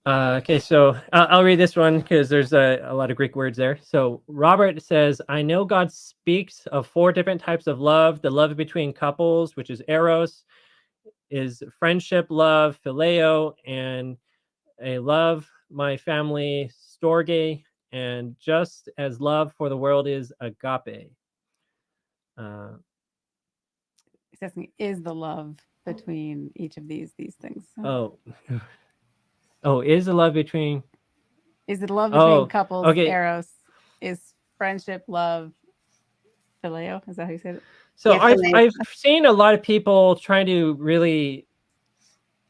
Okay, so I'll read this one because there's a lot of Greek words there. So Robert says, I know God speaks of 4 different types of love. The love between couples, which is eros, is friendship love, phileo, and a love my family, storge, and just as love for the world is agape. Uh, He's asking, is the love between each of these things? So, oh, oh, is the love between? is the love between Oh, couples okay. eros? Is friendship love phileo? Is that how you said it? So Yeah, I've seen a lot of people trying to really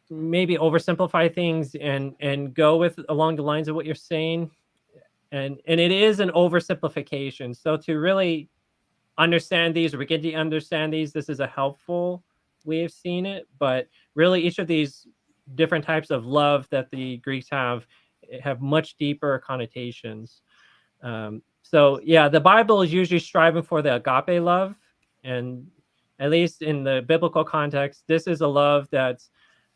maybe oversimplify things and go with along the lines of what you're saying, and it is an oversimplification. So to really understand these or begin to understand these, this is a helpful way of seeing it. But really, each of these different types of love that the Greeks have much deeper connotations. So yeah, the Bible is usually striving for the agape love, and at least in the biblical context, this is a love that's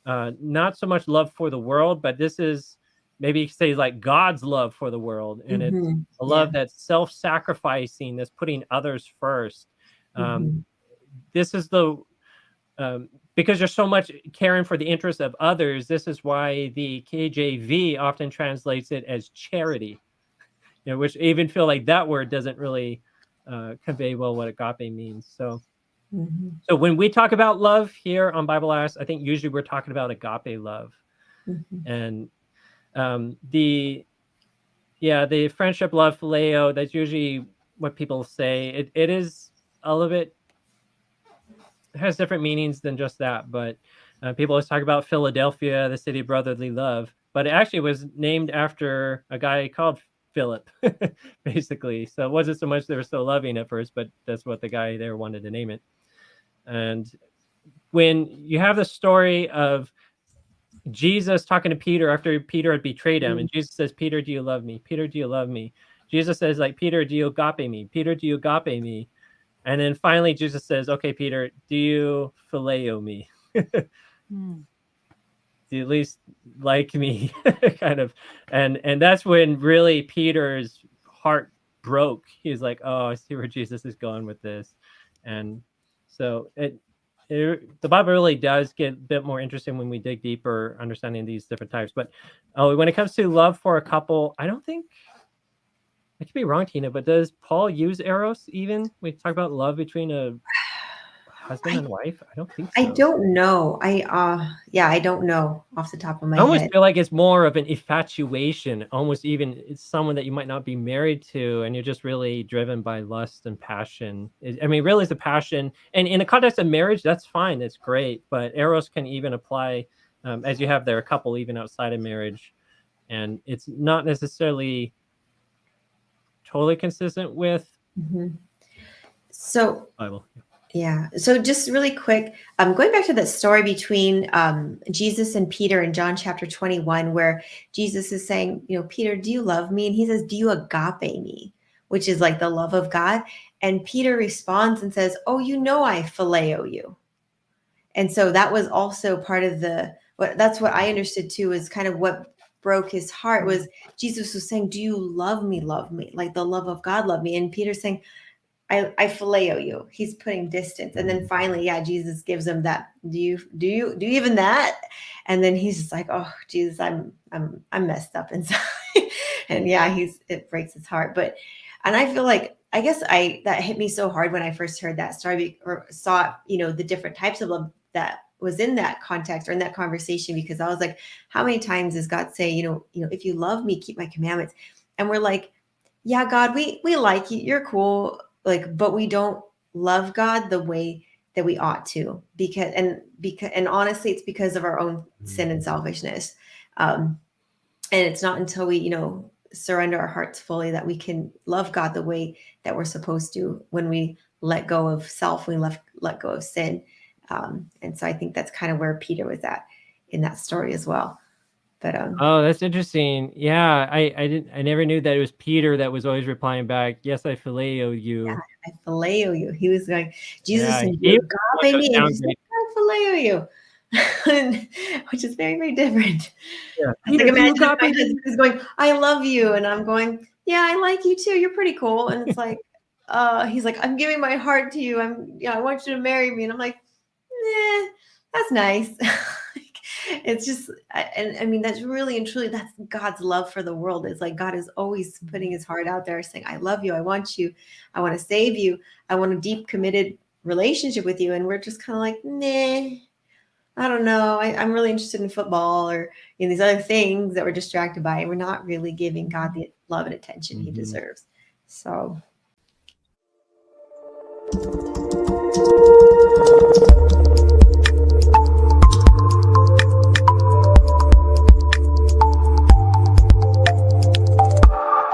not so much love for the world, but this is maybe say like God's love for the world, and it's Mm-hmm. a Yeah. love that's self-sacrificing, that's putting others first. Um, Mm-hmm. this is the because there's so much caring for the interests of others. This is why the KJV often translates it as charity, which I even feel like that word doesn't really convey well what agape means. So, Mm-hmm. so when we talk about love here on Bible Ask, I think usually we're talking about agape love, Mm-hmm. and the the friendship love phileo. That's usually what people say. It is a little bit has different meanings than just that, but people always talk about Philadelphia, the city of brotherly love, but it actually was named after a guy called Philip, basically. So it wasn't so much they were so loving at first, but that's what the guy there wanted to name it. And when you have the story of Jesus talking to Peter after Peter had betrayed him, and Jesus says, Peter, do you love me? Peter, do you love me? Jesus says, like, Peter, do you agape me? Peter, do you agape me? And then finally, Jesus says, okay, Peter, do you phileo me? Hmm. Do you at least like me? kind of. And that's when really Peter's heart broke. He's like, oh, I see where Jesus is going with this. And so the Bible really does get a bit more interesting when we dig deeper, understanding these different types. But when it comes to love for a couple, I don't think I could be wrong, Tina, but does Paul use eros even? We talk about love between a husband I and wife. I don't think I so. don't know. I don't know off the top of my I almost head. feel like it's more of an infatuation, almost even it's someone that you might not be married to, and you're just really driven by lust and passion. I mean, really, it's a passion, and in the context of marriage, that's fine, it's great. But eros can even apply as you have there a couple even outside of marriage, and it's not necessarily totally consistent with Hmm. So Bible. yeah. So just really quick, going back to that story between Jesus and Peter in John chapter 21, where Jesus is saying, Peter, do you love me? And he says, do you agape me? Which is like the love of God. And Peter responds and says, oh, I phileo you. And so that was also part of that's what I understood too, is kind of what broke his heart was Jesus was saying, do you love me? Like the love of God love me. And Peter's saying, I phileo you. He's putting distance. And then finally, yeah, Jesus gives him that. Do you even that? And then he's just like, oh, Jesus, I'm messed up inside. And yeah, it breaks his heart. And I feel like, I guess that hit me so hard when I first heard that story or saw, the different types of love that was in that context or in that conversation, because I was like, how many times does God say, if you love me, keep my commandments? And we're like, yeah, God, we like you. You're cool. Like, but we don't love God the way that we ought to, and honestly, it's because of our own sin and selfishness. And it's not until we, surrender our hearts fully that we can love God the way that we're supposed to. When we let go of self, we let go of sin. And so I think that's kind of where Peter was at in that story as well. But Oh, that's interesting. Yeah, I never knew that it was Peter that was always replying back, "Yes, I phileo you." I phileo you. He was like, Jesus Yeah, said, he you was the one agape that was me. And he's like, downgraded. I phileo you. which is very, very different. Yeah. It's Peter, like do you imagine if my agape me? husband is going, I love you, and I'm going, yeah, I like you too. You're pretty cool. And it's like, he's like, I'm giving my heart to you. I want you to marry me. And I'm like, nah, that's nice. It's just, and I mean, that's really and truly, that's God's love for the world. It's like God is always putting his heart out there saying, I love you. I want you. I want to save you. I want a deep, committed relationship with you. And we're just kind of like, nah, I don't know. I'm really interested in football or in these other things that we're distracted by. And we're not really giving God the love and attention he Mhm. deserves. So